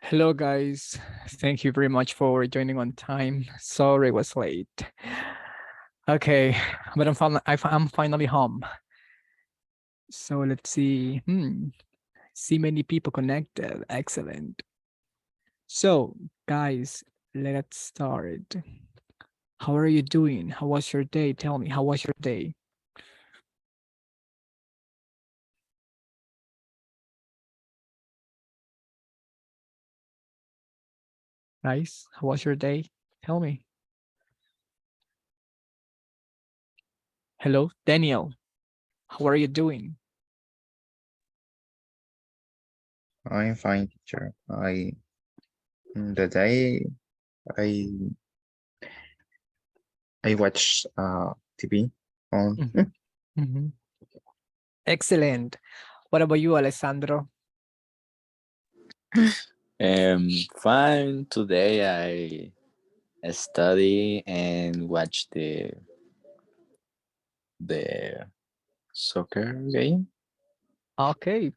Hello, guys. Thank you very much for joining on time. Sorry, it was late. Okay, but I'm finally home. So let's see. See many people connected. Excellent. So, guys, let's start. How are you doing? How was your day? Tell me, how was your day? Guys, how was your day? Tell me. Hello, Daniel. How are you doing? I'm fine, teacher. The day I I watch TV on. Mhm, mhm. Excellent. What about you, Alessandro? Fine. Today I study and watch the soccer game. Okay.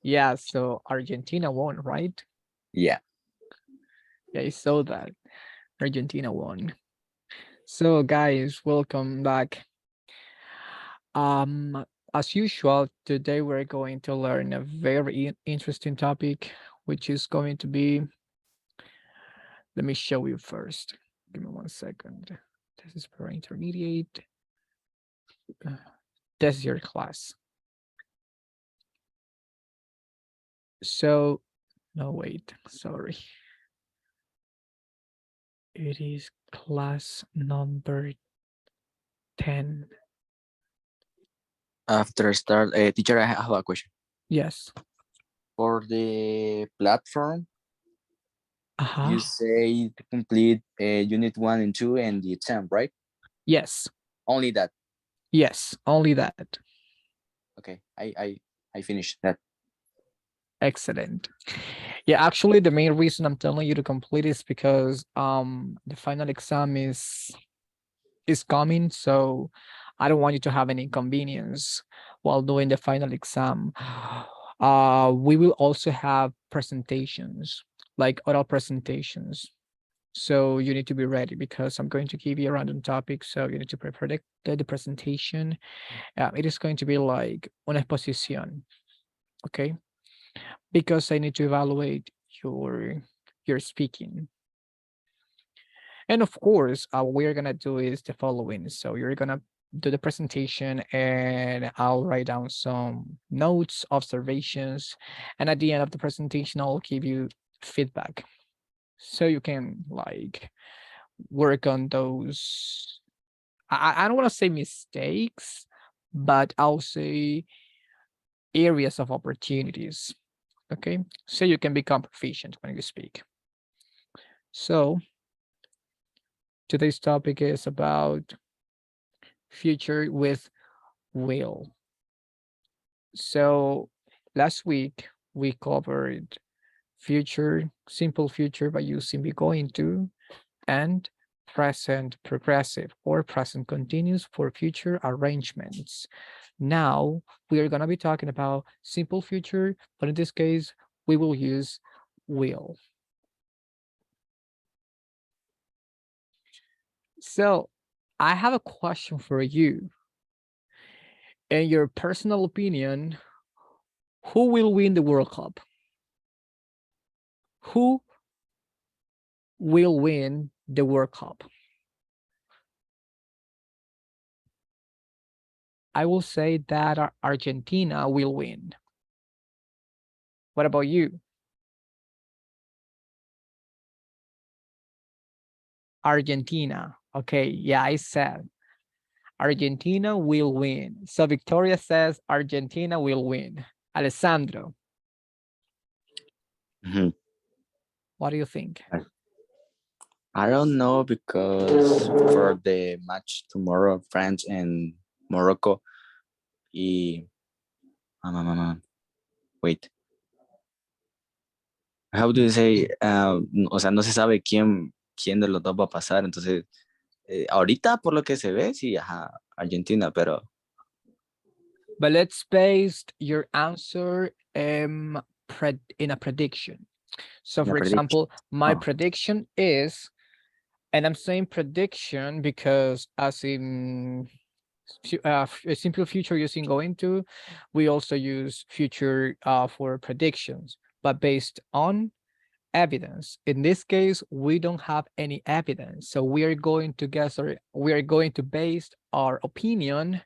Yeah, so Argentina won, right? Yeah. Yeah, I saw that. Argentina won. So guys, welcome back. Um, as usual, today we're going to learn a very interesting topic, which is going to be, let me show you first. Give me 1 second. This is for intermediate. This is your class. So, no, wait, sorry. It is class number 10. After start, teacher, I have a question. Yes. For the platform, you Uh-huh. say to complete unit 1 and 2 and the exam, right? Yes. Only that. Yes, only that. Okay. I finished that. Excellent. Yeah, actually, the main reason I'm telling you to complete is because the final exam is coming, so I don't want you to have any inconvenience while doing the final exam. We will also have presentations, like oral presentations. So you need to be ready because I'm going to give you a random topic. So you need to prepare the presentation. It is going to be like una exposición, okay? Because I need to evaluate your speaking. And of course, what we're gonna do is the following. So you're gonna do the presentation and I'll write down some notes, observations, and at the end of the presentation, I'll give you feedback. So you can like work on those. I don't want to say mistakes, but I'll say areas of opportunities. Okay. So you can become proficient when you speak. So today's topic is about future with will. So last week we covered future, simple future by using be going to, and present progressive or present continuous for future arrangements. Now we are going to be talking about simple future, but in this case, we will use will. So I have a question for you. In your personal opinion, who will win the World Cup? Who will win the World Cup? I will say that Argentina will win. What about you? Argentina. Okay, yeah, I said Argentina will win. So Victoria says Argentina will win. Alessandro, Mhm. what do you think? I don't know because for the match tomorrow, France and Morocco, y, wait, how do you say? O sea, no se sabe quién de los dos va a pasar. Entonces, ahorita por lo que se ve, sí, ajá, Argentina, pero But let's base your answer in a prediction. So La for prediction. example, my Oh. prediction is, and I'm saying prediction because as in a simple future using going to, we also use future for predictions, but based on evidence. In this case, we don't have any evidence. So we are going to guess, or we are going to base our opinion,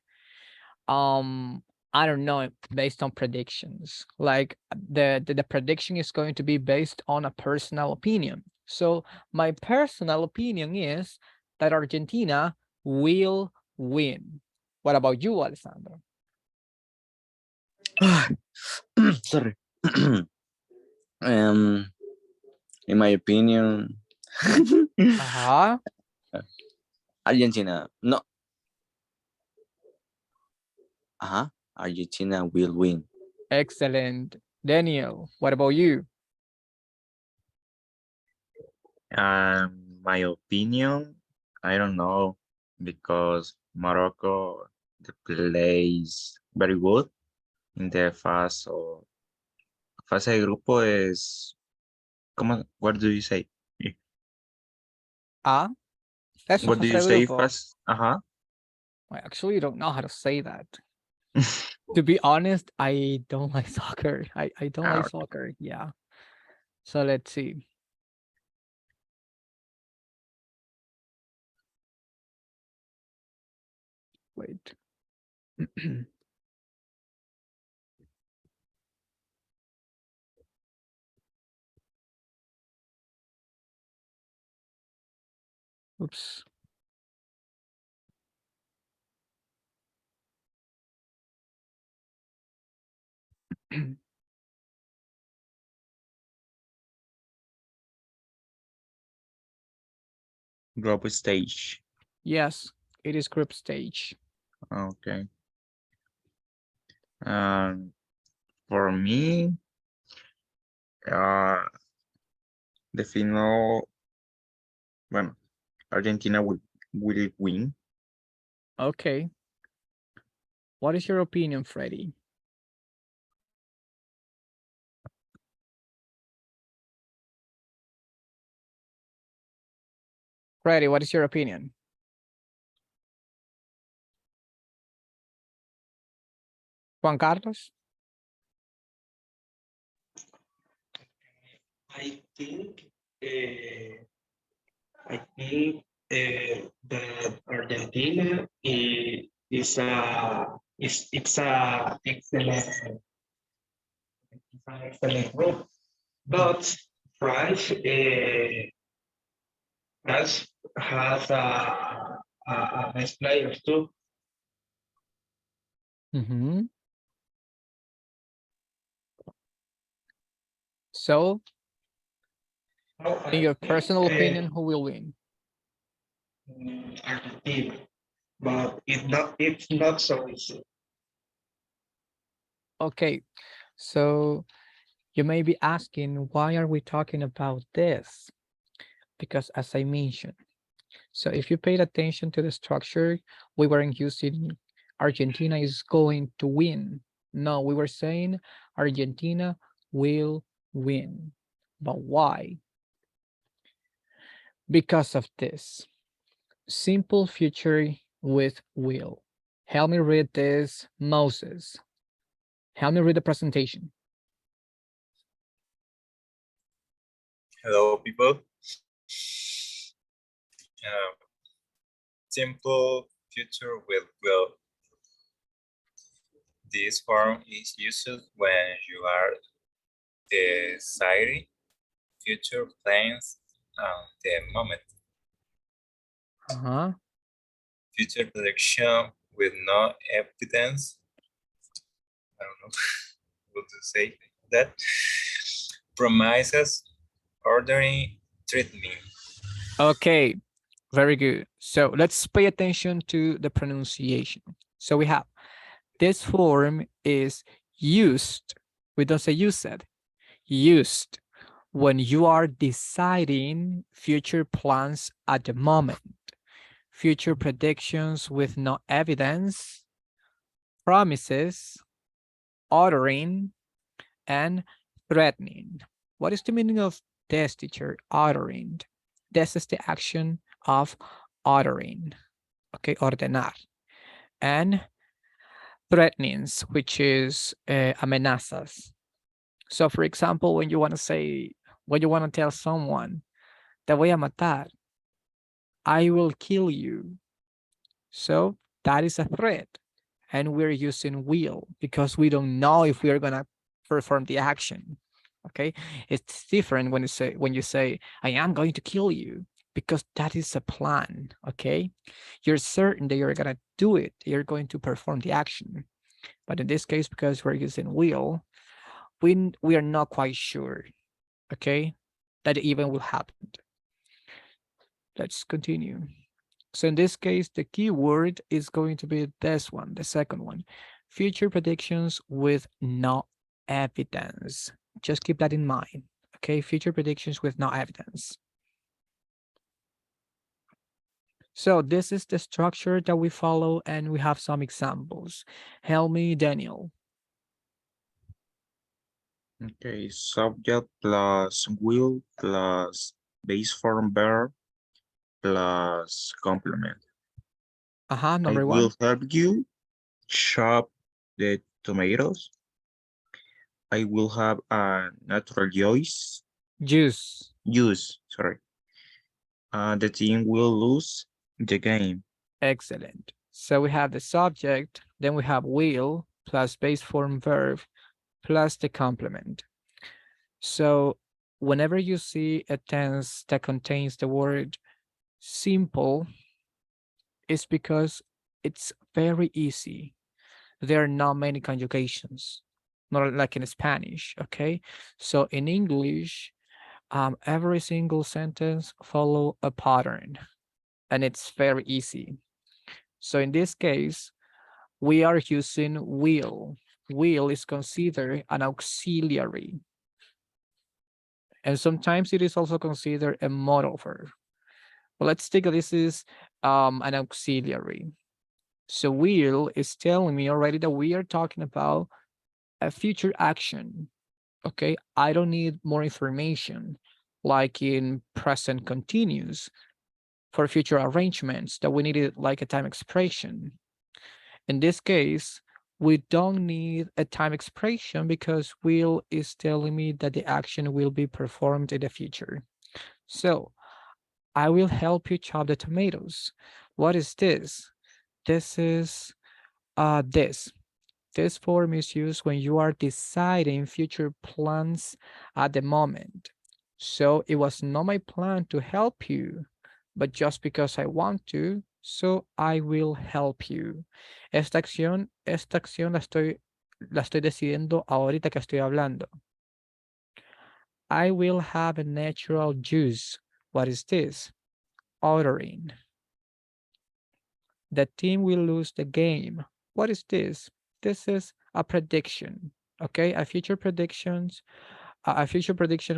I don't know, based on predictions. Like the prediction is going to be based on a personal opinion. So my personal opinion is that Argentina will win. What about you, Alessandro? Sorry. In my opinion, Uh-huh. Argentina, no. Argentina will win. Excellent. Daniel, what about you? My opinion, I don't know, because Morocco the plays very good in the fase de grupo es, ¿cómo? What do you say? Ah, eso What do fase you de say grupo. fast? Uh-huh. I actually don't know how to say that. To be honest, I don't like soccer. I don't like Okay. soccer. Yeah. So let's see. Wait. Oops. Group stage. Yes, it is group stage. Okay. For me, the final, bueno, Argentina will win. Okay. What is your opinion, Freddy? Freddy, what is your opinion? Juan Carlos? I think uh, that Argentina it's a excellent group, but France has a nice players too. Mm-hmm. So, So in I your think personal opinion, who will win? Argentina, but it's not so easy. Okay. So you may be asking, why are we talking about this? Because as I mentioned, so if you paid attention to the structure, we weren't using Argentina is going to win. No, we were saying Argentina will win. But why? Because of this simple future with will. Help me read this, Moses. Help me read the presentation. Hello, people. Simple future with will. This form is used when you are deciding future plans at the moment. Future prediction with no evidence. I don't know what to say that. Promises, ordering, treatment. Okay, very good. So let's pay attention to the pronunciation. So we have this form is used. We don't say used, used when you are deciding future plans at the moment. Future predictions with no evidence, promises, ordering, and threatening. What is the meaning of this, teacher? Ordering. This is the action of ordering. Okay, ordenar. And threatenings, which is amenazas. So for example, when you want to say, when you want to tell someone, te voy a matar, I will kill you. So that is a threat. And we're using will because we don't know if we are gonna perform the action. Okay, it's different when you say I am going to kill you, because that is a plan. Okay, you're certain that you're gonna do it, you're going to perform the action. But in this case, because we're using will, we are not quite sure, okay, that it even will happen. Let's continue. So in this case, the keyword is going to be this one, the second one, future predictions with no evidence. Just keep that in mind. Okay, future predictions with no evidence. So this is the structure that we follow, and we have some examples. Help me, Daniel. Okay, subject plus will plus base form verb plus complement. I Number one, will help you chop the tomatoes. I will have a natural use. juice. Sorry. The team will lose the game. Excellent. So we have the subject, then we have will plus base form verb plus the complement. So whenever you see a tense that contains the word simple, it's because it's very easy. There are not many conjugations, not like in Spanish, okay? So in English, every single sentence follow a pattern, and it's very easy. So in this case, we are using will. Will is considered an auxiliary. And sometimes it is also considered a modal verb. But let's take this is an auxiliary. So will is telling me already that we are talking about a future action. Okay, I don't need more information like in present continuous for future arrangements that we needed like a time expression. In this case, we don't need a time expression because will is telling me that the action will be performed in the future. So I will help you chop the tomatoes. What is this? This is this. This form is used when you are deciding future plans at the moment. So it was not my plan to help you, but just because I want to, so I will help you. Esta acción la estoy decidiendo ahorita que estoy hablando. I will have a natural juice. What is this? Ordering. The team will lose the game. What is this? This is a prediction. Okay, a future prediction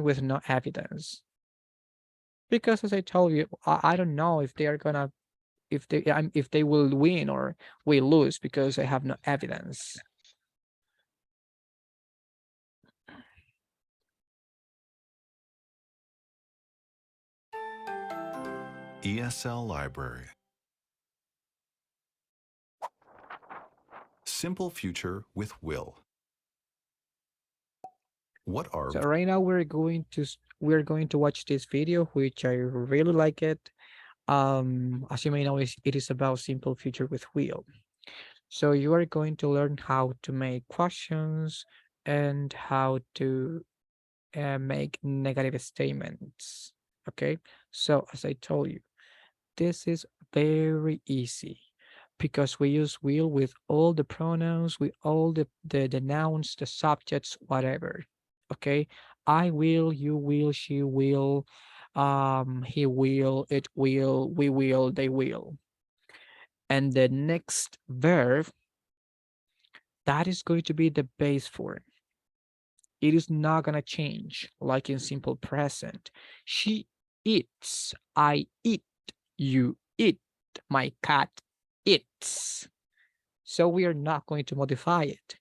with no evidence. Because as I told you, I don't know if they are gonna if they will win or will lose because I have no evidence. ESL Library. Simple future with will. What are So right now we're going to watch this video, which I really like it. As you may know, it is about simple future with will. So you are going to learn how to make questions and how to make negative statements. Okay, so as I told you, this is very easy because we use will with all the pronouns, with all the nouns, the subjects, whatever. Okay, I will, you will, she will, he will, it will, we will, they will. And the next verb, that is going to be the base form. It is not going to change like in simple present. She eats, I eat, you eat, my cat eats. So we are not going to modify it.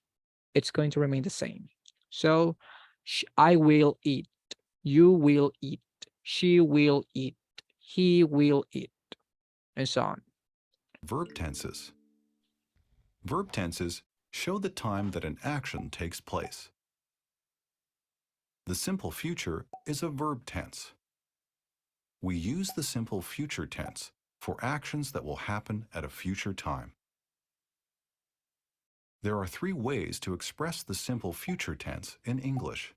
It's going to remain the same. So I will eat. You will eat. She will eat. He will eat. And so on. Verb tenses. Verb tenses show the time that an action takes place. The simple future is a verb tense. We use the simple future tense for actions that will happen at a future time. There are three ways to express the simple future tense in English.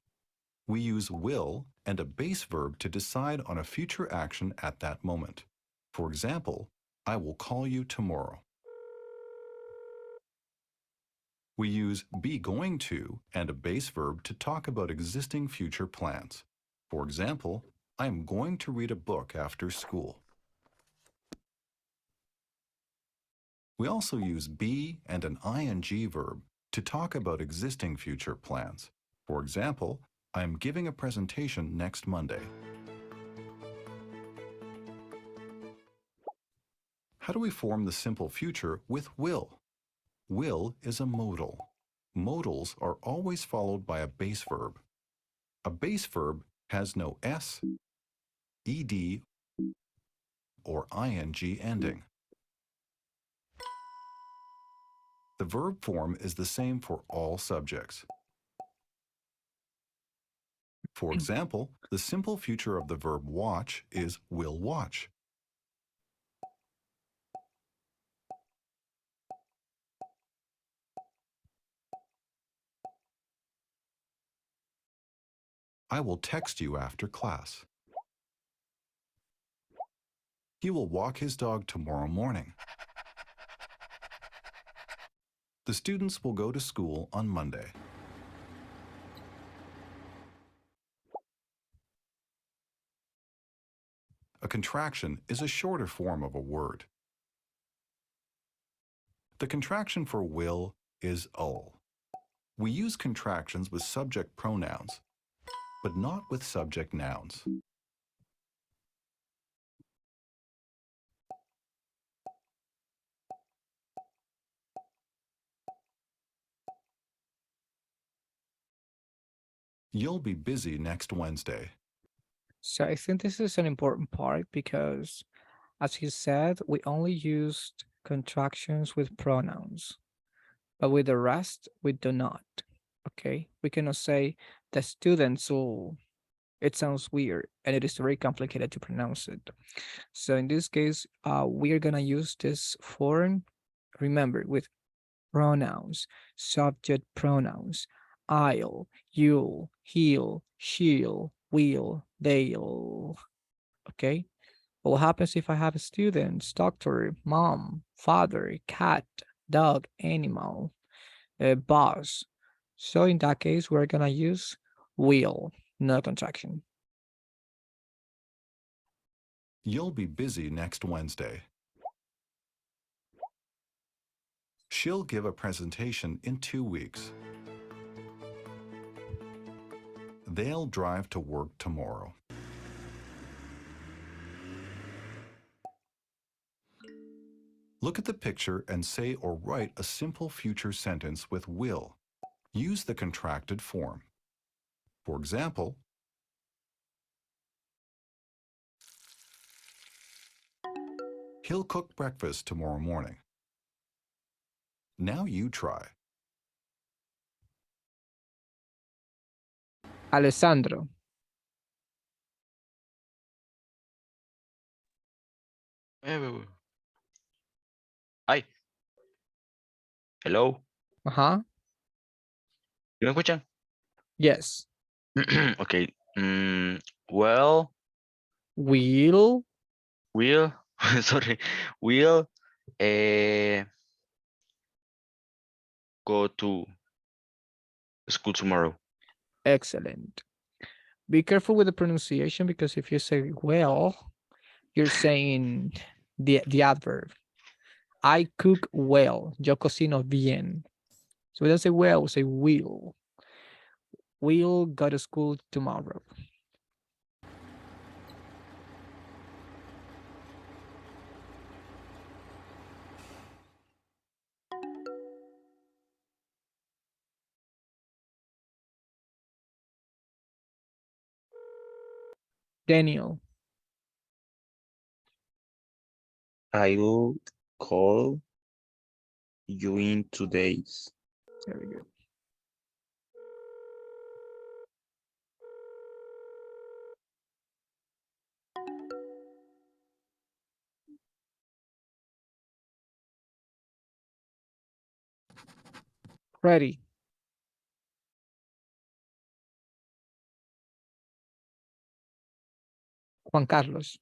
We use will and a base verb to decide on a future action at that moment. For example, I will call you tomorrow. We use be going to and a base verb to talk about existing future plans. For example, I am going to read a book after school. We also use be and an ing verb to talk about existing future plans. For example, I am giving a presentation next Monday. How do we form the simple future with will? Will is a modal. Modals are always followed by a base verb. A base verb has no s, ed, or ing ending. The verb form is the same for all subjects. For example, the simple future of the verb watch is will watch. I will text you after class. He will walk his dog tomorrow morning. The students will go to school on Monday. A contraction is a shorter form of a word. The contraction for will is ul. We use contractions with subject pronouns, but not with subject nouns. You'll be busy next Wednesday. So I think this is an important part because, as he said, we only used contractions with pronouns, but with the rest, we do not. Okay, we cannot say the students will. It sounds weird and it is very complicated to pronounce it. So in this case, we're gonna use this form, remember, with pronouns, subject pronouns, I'll, you'll, he'll, she'll, will, they'll. Okay. What happens if I have students, doctor, mom, father, cat, dog, animal, boss? So in that case, we're gonna use will, no contraction. You'll be busy next Wednesday. She'll give a presentation in 2 weeks. They'll drive to work tomorrow. Look at the picture and say or write a simple future sentence with will. Use the contracted form. For example, he'll cook breakfast tomorrow morning. Now you try. Alessandro, Ay, hello. uh-huh, ¿Sí me escuchan? yes, Okay. Well, will, will, sorry, will go to school tomorrow. excellent. Be careful with the pronunciation because if you say well, you're saying the adverb. I cook well. Yo cocino bien. So we don't say well, we say will. Will go to school tomorrow. Daniel. I'll call you in 2 days. Very good. Ready. Juan Carlos.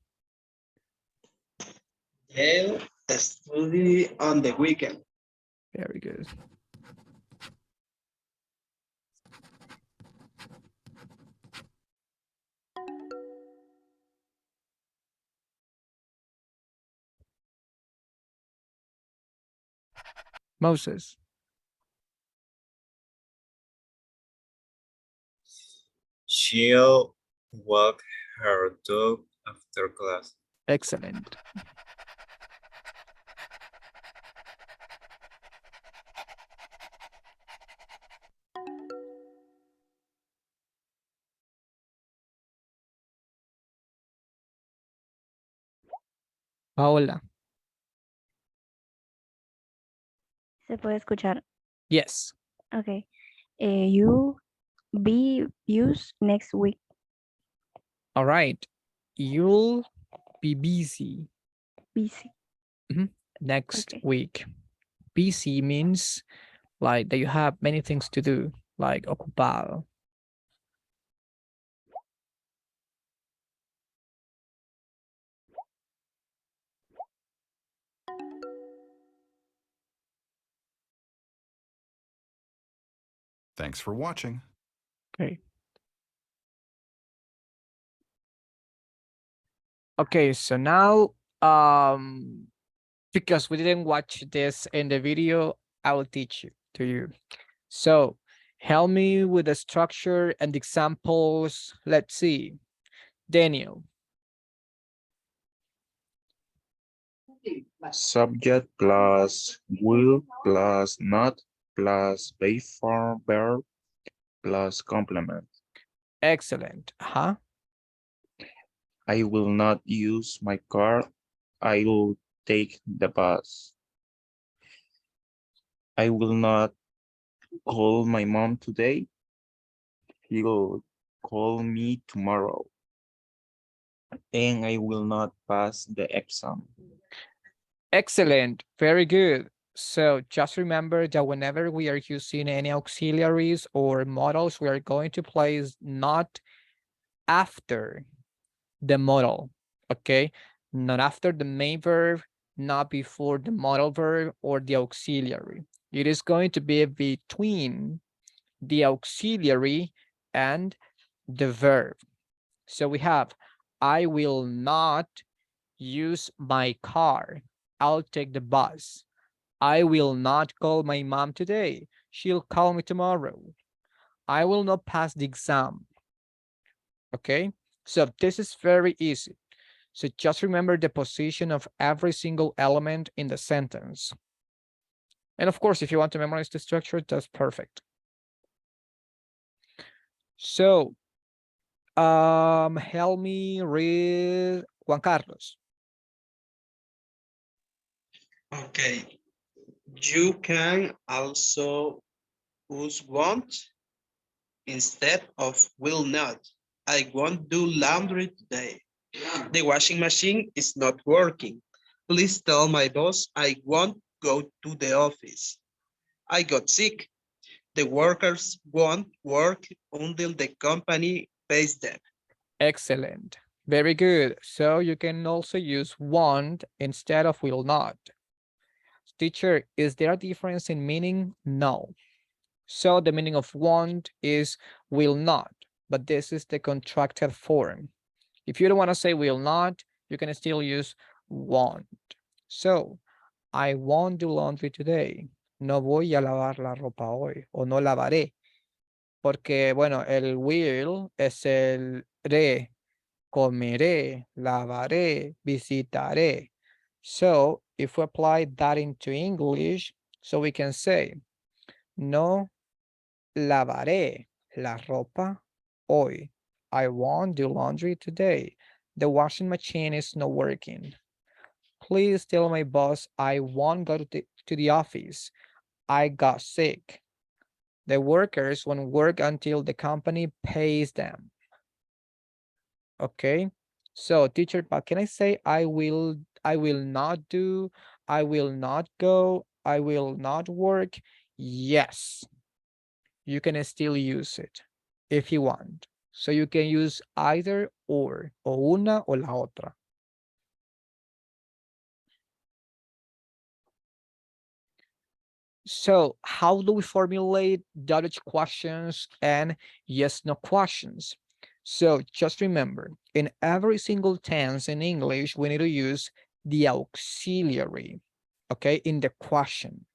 They'll study on the weekend. Very good. Moses. She'll walk her dog after class. Excellent. Paola. ¿Se puede escuchar? Yes. Okay. You be used next week. All right. You'll be busy Busy. next Okay. week. Busy means like that you have many things to do, like ocupado. Thanks for watching. Okay. Okay, so now, because we didn't watch this in the video, I will teach you to you. So help me with the structure and examples. Let's see. Daniel. Subject plus will plus not plus base form verb plus complement. Excellent. I will not use my car. I will take the bus. I will not call my mom today. He'll call me tomorrow. And I will not pass the exam. Excellent. Very good. So just remember that whenever we are using any auxiliaries or models, we are going to place not after the model, okay? Not after the main verb, not before the modal verb or the auxiliary. It is going to be between the auxiliary and the verb. So we have, I will not use my car. I'll take the bus. I will not call my mom today. She'll call me tomorrow. I will not pass the exam. Okay, so this is very easy. So just remember the position of every single element in the sentence. And of course, if you want to memorize the structure, that's perfect. So, help me read Juan Carlos. Okay. You can also use won't instead of will not. I won't do laundry today. The washing machine is not working. Please tell my boss I won't go to the office. I got sick. The workers won't work until the company pays them. Excellent. Very good. So you can also use want instead of will not. Teacher, is there a difference in meaning? No. So the meaning of want is will not, but this is the contracted form. If you don't want to say will not, you can still use want. So, I won't do laundry today. No voy a lavar la ropa hoy, o no lavaré. Porque, bueno, el will es el re, comeré, lavaré, visitaré. So, if we apply that into English, so we can say, no lavaré la ropa hoy. I won't do laundry today. The washing machine is not working. Please tell my boss I won't go to the office. I got sick. The workers won't work until the company pays them. Okay. So teacher, but can I say I will not do, I will not go, I will not work? Yes, you can still use it if you want. So you can use either or, o una o la otra. So how do we formulate Dutch questions and yes, no questions? So just remember, in every single tense in English, we need to use the auxiliary, okay, in the question.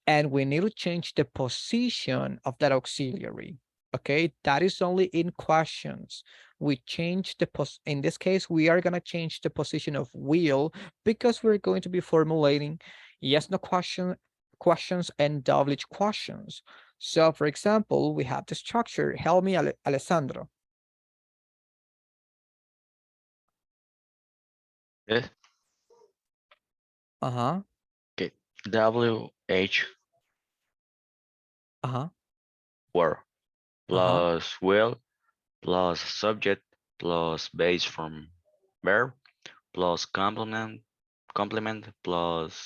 And we need to change the position of that auxiliary, okay? That is only in questions. We change the in this case, we are gonna change the position of will because we're going to be formulating yes, no questions and WH questions. So for example, we have the structure. Help me, Alessandro. Yes. Uh-huh, Okay. WH uh-huh. were Uh-huh. plus will plus subject plus base from verb plus complement plus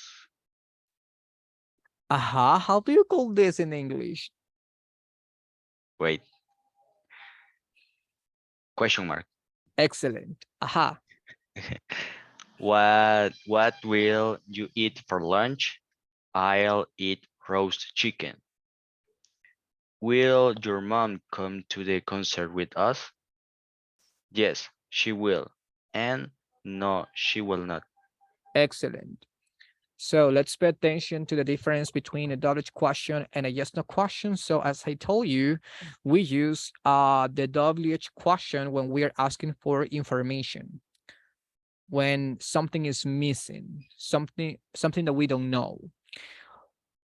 Uh-huh. How do you call this in English? wait question mark. Excellent. Uh-huh. What will you eat for lunch? I'll eat roast chicken. Will your mom come to the concert with us? Yes, she will. And no, she will not. Excellent. So let's pay attention to the difference between a WH question and a yes no question. So as I told you, we use the WH question when we are asking for information. When something is missing, something that we don't know.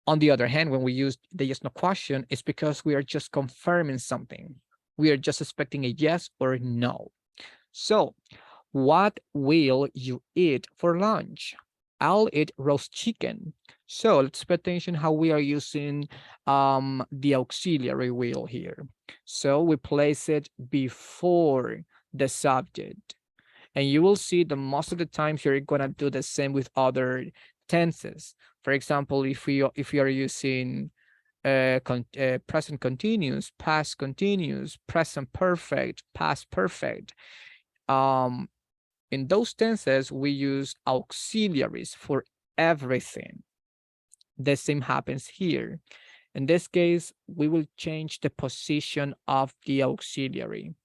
On the other hand, when we use the yes no question, it's because we are just confirming something. We are just expecting a yes or no. So what will you eat for lunch? I'll eat roast chicken. So let's pay attention how we are using the auxiliary will here. So we place it before the subject. And you will see that most of the times you're gonna do the same with other tenses. For example, if we are using present continuous, past continuous, present perfect, past perfect, in those tenses, we use auxiliaries for everything. The same happens here. In this case, we will change the position of the auxiliary.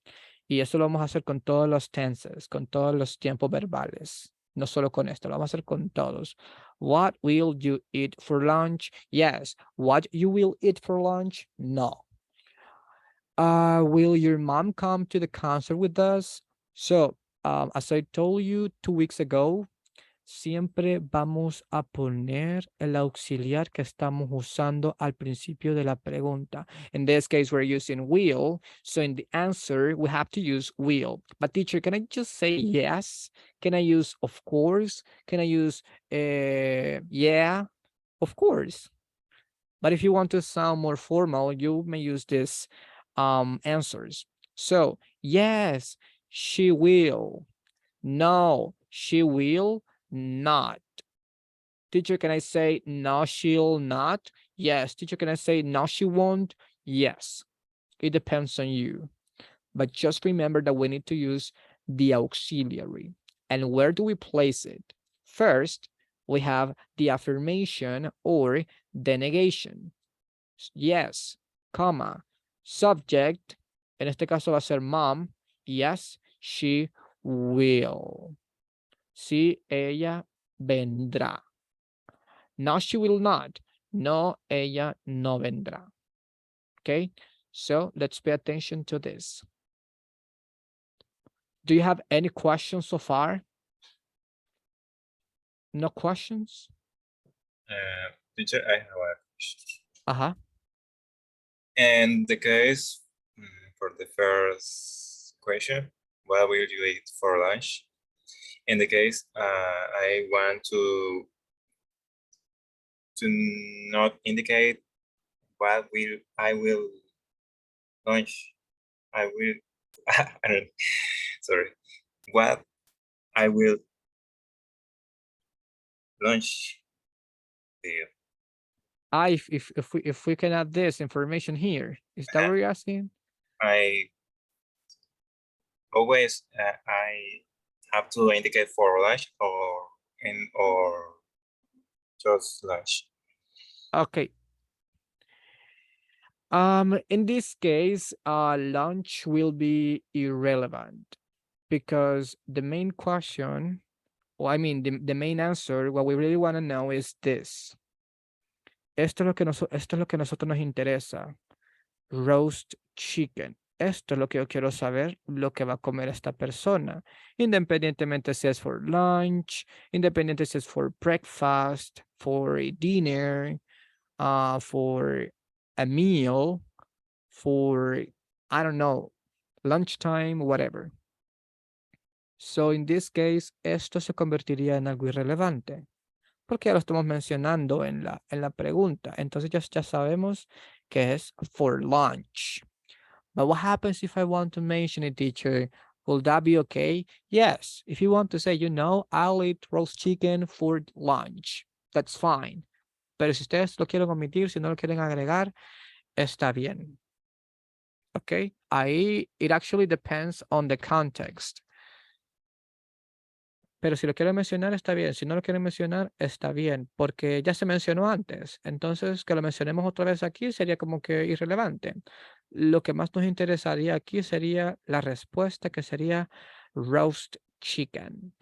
Y eso lo vamos a hacer con todos los tenses, con todos los tiempos verbales. No solo con esto, lo vamos a hacer con todos. What will you eat for lunch? Yes. What you will eat for lunch? No. Will your mom come to the concert with us? So, as I told you 2 weeks ago, siempre vamos a poner el auxiliar que estamos usando al principio de la pregunta. In this case, we're using will. So in the answer, we have to use will. But teacher, can I just say yes? Can I use of course? Can I use yeah? Of course. But if you want to sound more formal, you may use this answers. So yes, she will. No, she will not. Teacher, can I say no, she'll not? Yes. Teacher, can I say no, she won't? Yes. It depends on you. But just remember that we need to use the auxiliary. And where do we place it? First, we have the affirmation or the negation. Yes, comma, subject, en este caso va a ser mom. Yes, she will. Sí, ella vendrá. No, she will not. No, ella no vendrá. Okay, so let's pay attention to this. Do you have any questions so far? No questions? Teacher, I have a question. Uh-huh. And the case for the first question. What will you eat for lunch? In the case, I want to not indicate what will I will lunch. I will, I don't, sorry, what I will lunch with. If we can add this information here, is that what you're asking? I always I have to indicate for lunch or just lunch. Okay. In this case, lunch will be irrelevant because the main question, or I mean, the main answer, what we really want to know is this. Esto es lo que a nosotros nos interesa. Roast chicken. Esto es lo que yo quiero saber, lo que va a comer esta persona. Independientemente si es for lunch, independientemente si es for breakfast, for a dinner, for a meal, for, I don't know, lunchtime, whatever. So in this case, esto se convertiría en algo irrelevante, porque ya lo estamos mencionando en la pregunta. Entonces ya sabemos que es for lunch. But what happens if I want to mention it, teacher? Will that be okay? Yes. If you want to say, I'll eat roast chicken for lunch, that's fine. Pero si ustedes lo quieren omitir, si no lo quieren agregar, está bien. Okay. Ahí, it actually depends on the context. Pero si lo quieren mencionar, está bien. Si no lo quieren mencionar, está bien, porque ya se mencionó antes. Entonces, que lo mencionemos otra vez aquí sería como que irrelevante. Lo que más nos interesaría aquí sería la respuesta, que sería roast chicken.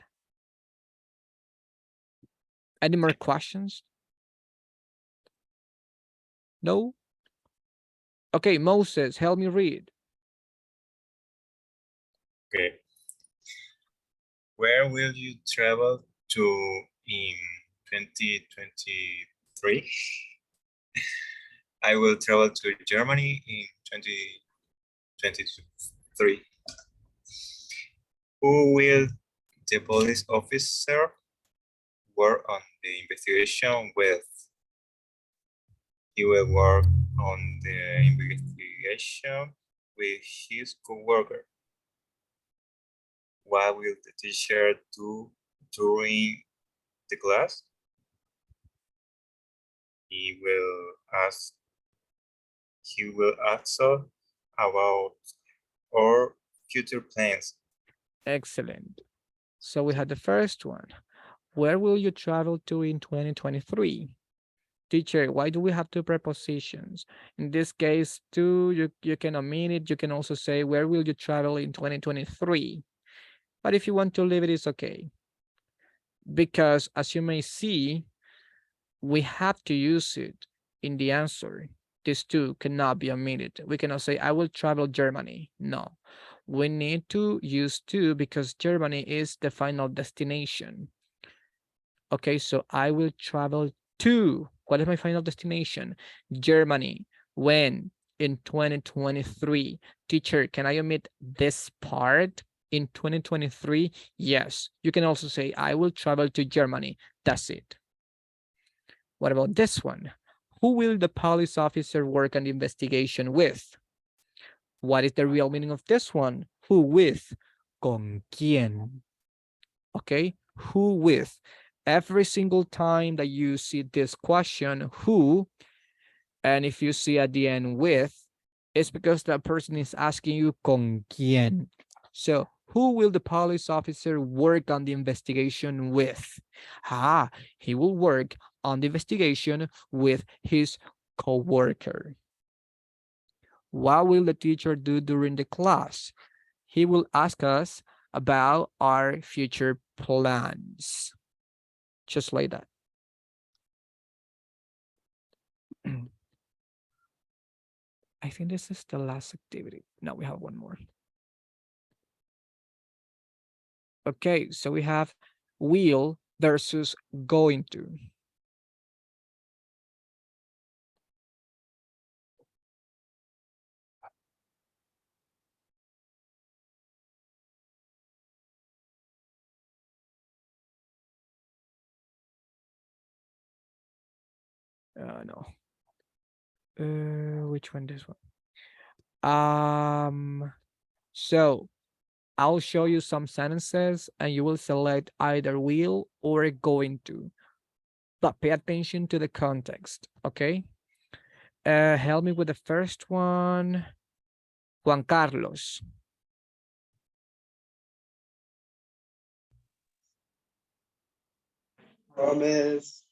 Any more questions? No? Okay, Moses, help me read. Okay. Where will you travel to in 2023? I will travel to Germany in 2023. Who will the police officer work on the investigation with? He will work on the investigation with his coworker. What will the teacher do during the class? He will also about our future plans. Excellent. So we had the first one. Where will you travel to in 2023? Teacher, why do we have two prepositions? In this case, two, you can omit it. You can also say, where will you travel in 2023? But if you want to leave it, it's okay. Because as you may see, we have to use it in the answer. These two cannot be omitted. We cannot say, I will travel Germany. No, we need to use to because Germany is the final destination. Okay, so I will travel to, what is my final destination? Germany. When? In 2023. Teacher, can I omit this part? In 2023? Yes. You can also say, I will travel to Germany. That's it. What about this one? Who will the police officer work on the investigation with? What is the real meaning of this one? Who with? ¿Con quién? Okay, who with? Every single time that you see this question, who, and if you see at the end with, it's because that person is asking you con quién. So who will the police officer work on the investigation with? He will work on the investigation with his co-worker. What will the teacher do during the class? He will ask us about our future plans. Just like that. I think this is the last activity. No, we have one more. Okay, so we have will versus going to. No. Which one? This one. So I'll show you some sentences and you will select either will or going to. But pay attention to the context, okay? Help me with the first one. Juan Carlos. Promise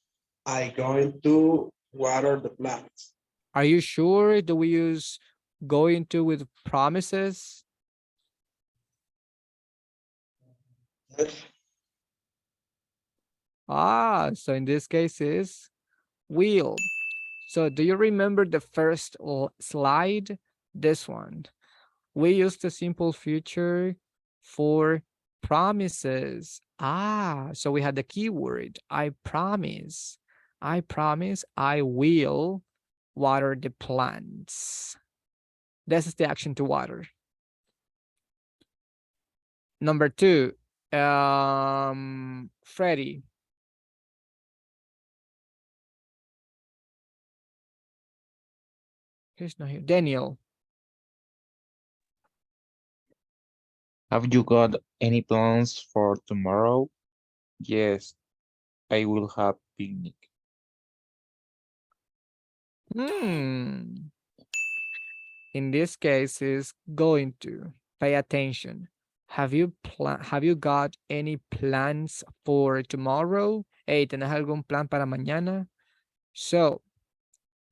I going to water the plants. Are you sure? Do we use going to with promises? So in this case is will. So do you remember the first slide? This one. We use the simple future for promises. So we had the keyword, I promise. I promise I will water the plants. This is the action to water. Number 2, Freddie. He's not here. Daniel. Have you got any plans for tomorrow? Yes, I will have picnic. In this case is going to pay attention. Have you got any plans for tomorrow? Hey, ¿tenés algún plan para mañana? So,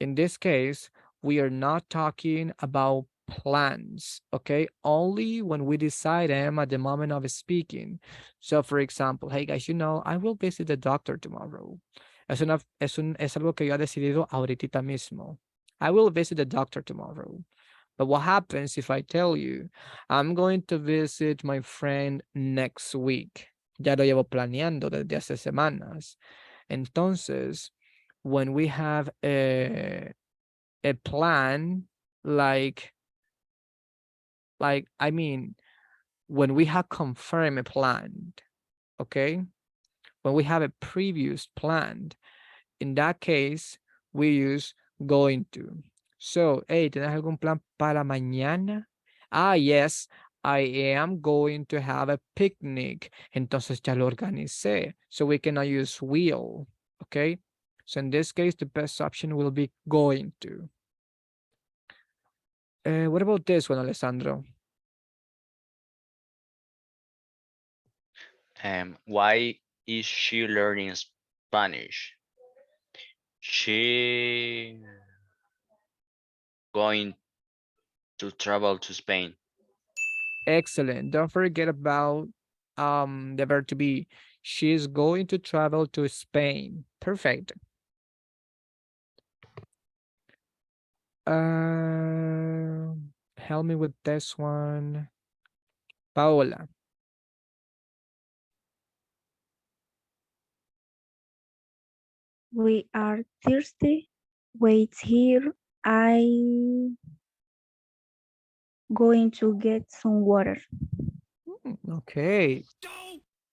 in this case, we are not talking about plans, okay? Only when we decide them at the moment of speaking. So, for example, hey guys, I will visit the doctor tomorrow. Es algo que yo he decidido ahorita mismo. I will visit the doctor tomorrow. But what happens if I tell you, I'm going to visit my friend next week? Ya lo llevo planeando desde hace semanas. Entonces, when we have a plan, like I mean, when we have confirmed a plan, okay? When we have a previous plan, in that case, we use going to. So, hey, ¿tenés algún plan para mañana? Yes, I am going to have a picnic. Entonces ya lo organicé. So we cannot use will, okay? So in this case, the best option will be going to. What about this one, Alessandro? Why is she learning Spanish? She going to travel to Spain. Excellent. Don't forget about the verb to be. She's going to travel to Spain. Perfect. Help me with this one. Paola. We are thirsty. Wait here. I going to get some water. Okay.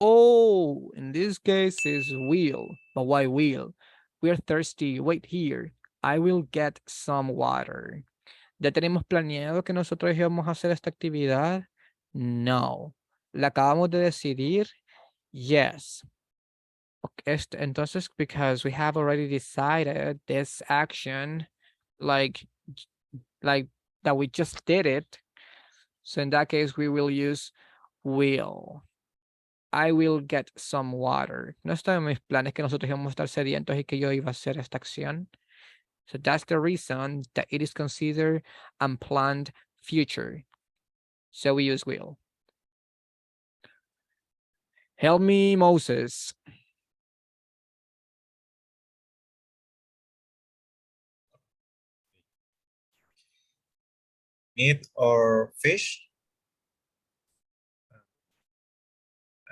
Oh, in this case is will. But why will? We're thirsty. Wait here. I will get some water. ¿Ya tenemos planeado que nosotros íbamos a hacer esta actividad? No. ¿La acabamos de decidir? Yes. Okay, entonces, because we have already decided this action, like that we just did it. So in that case, we will use will. I will get some water. No está en mis planes que nosotros íbamos a estar sedientos y que yo iba a hacer esta acción. So that's the reason that it is considered unplanned future. So we use will. Help me, Moses. Meat or fish?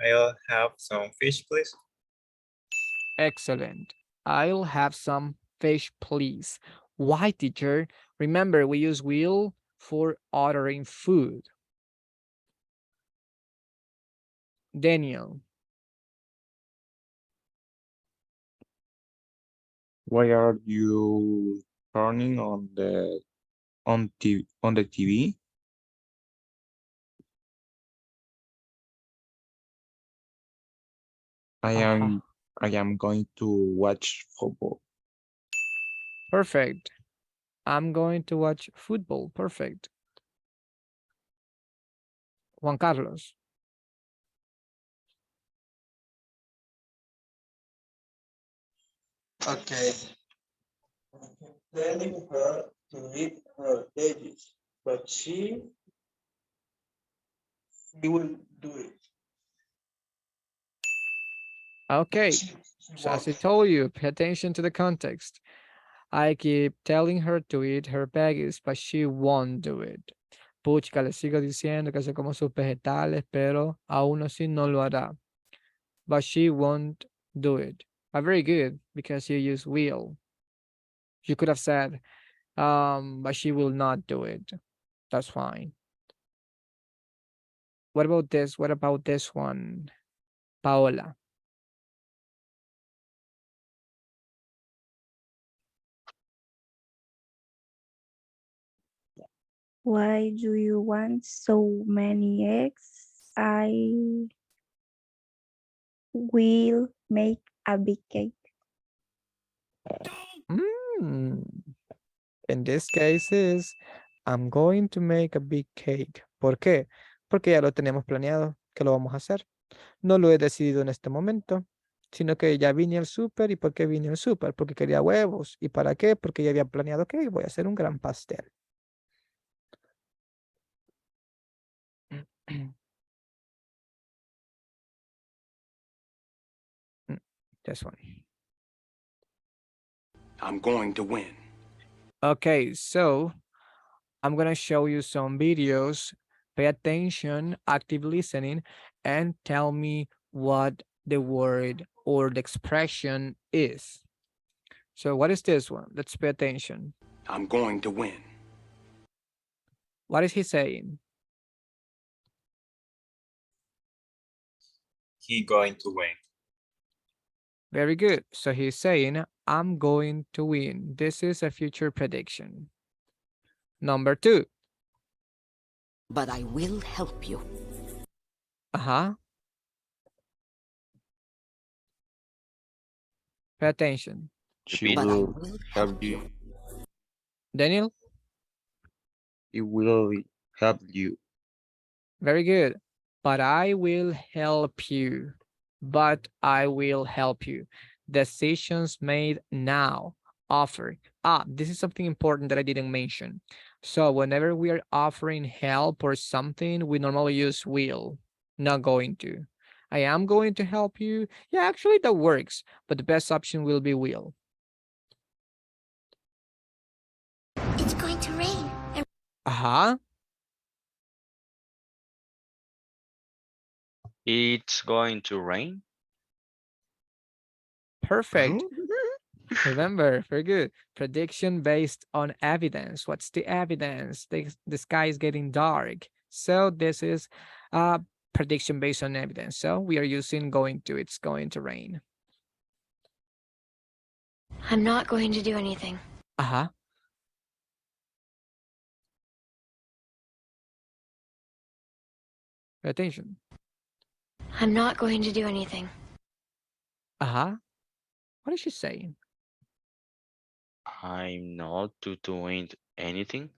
I'll have some fish, please. Excellent. I'll have some fish, please. Why, teacher? Remember, we use will for ordering food. Daniel. Why are you turning on the TV? Uh-huh. I am going to watch football. Perfect. I'm going to watch football. Perfect. Juan Carlos. Okay. I'm telling her to read her pages, but she will do it. Okay. She So as I won't. told you, pay attention to the context. I keep telling her to eat her veggies, but she won't do it. Puchica, le sigo diciendo que se coma sus vegetales, pero aún así no lo hará. But she won't do it. But very good, because you use will. You could have said, but she will not do it. That's fine. What about this? What about this one? Paola. Why do you want so many eggs? I will make a big cake. Mm. In this case is, I'm going to make a big cake. ¿Por qué? Porque ya lo tenemos planeado que lo vamos a hacer. No lo he decidido en este momento, sino que ya vine al súper. ¿Y por qué vine al súper? Porque quería huevos. ¿Y para qué? Porque ya había planeado que voy a hacer un gran pastel. This one. I'm going to win. Okay, so I'm going to show you some videos. Pay attention, active listening, and tell me what the word or the expression is. So what is this one? Let's pay attention. I'm going to win. What is he saying? He going to win. Very good. So he's saying, I'm going to win. This is a future prediction. Number 2. But I will help you. Uh-huh. Pay attention. She But I will will help help you. you. Daniel? It will help you. Very good. But I will help you. But I will help you. Decisions made now. Offer. This is something important that I didn't mention. So whenever we are offering help or something, we normally use will, not going to. I am going to help you. Yeah, actually that works, but the best option will be will. It's going to rain. Uh-huh. It's going to rain. Perfect. Remember, very good. Prediction based on evidence. What's the evidence? The sky is getting dark. So this is prediction based on evidence. So we are using going to, it's going to rain. I'm not going to do anything. Uh-huh. Pay attention. I'm not going to do anything. Uh-huh. What is she saying? I'm not doing anything.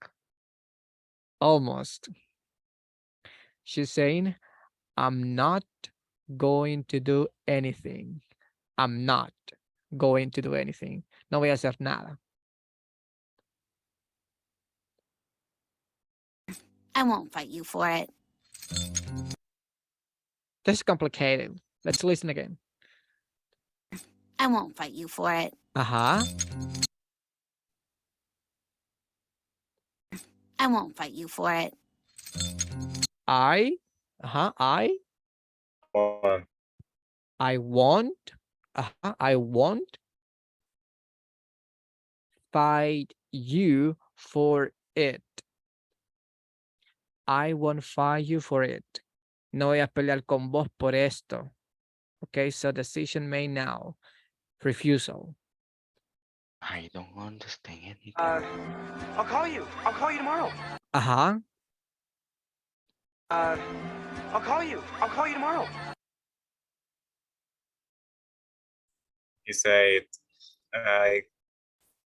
Almost. She's saying, I'm not going to do anything. I'm not going to do anything. No voy a hacer nada. I won't fight you for it. This is complicated. Let's listen again. I won't fight you for it. Uh-huh. I won't fight you for it. I One. I won't fight you for it. I won't fight you for it. No voy a pelear con vos por esto. Okay, so decision made now. Refusal. I don't understand anything. I'll call you. I'll call you tomorrow. Uh-huh. I'll call you. I'll call you tomorrow. He said, I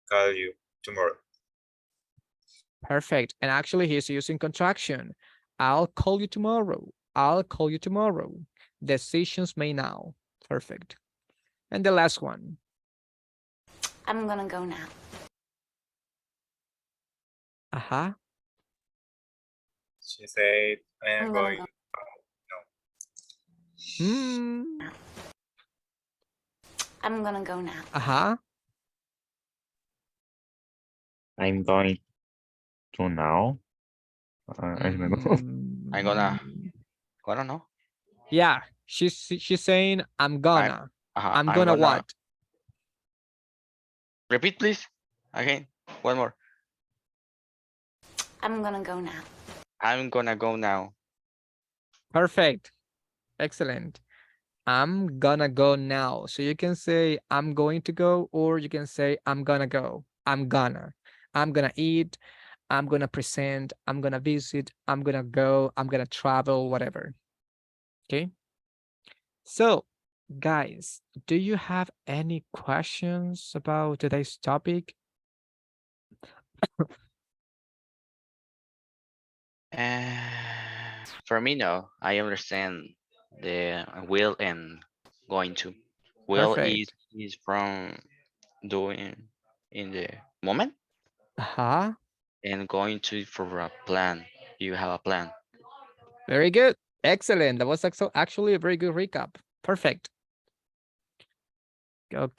call you tomorrow. Perfect. And actually he's using contraction. I'll call you tomorrow. I'll call you tomorrow. Decisions made now. Perfect. And the last one. I'm gonna go now. Uh-huh. She said, I am I'm gonna going. go. Hmm. I'm gonna go now. Uh-huh. I'm going to now. I don't know. I'm gonna Mm, know. Yeah, she's saying I'm gonna. I'm gonna what? Repeat, please. Again, one more. I'm gonna go now. I'm gonna go now. Perfect. Excellent. I'm gonna go now. So you can say I'm going to go, or you can say I'm gonna go. I'm gonna eat, I'm gonna present, I'm gonna visit, I'm gonna go, I'm gonna travel, whatever. Okay. So guys, do you have any questions about today's topic? For me, no. I understand the will and going to. Will Perfect. is from doing in the moment, Uh-huh. and going to for a plan. You have a plan. Very good. Excellent. That was actually a very good recap. Perfect. Okay.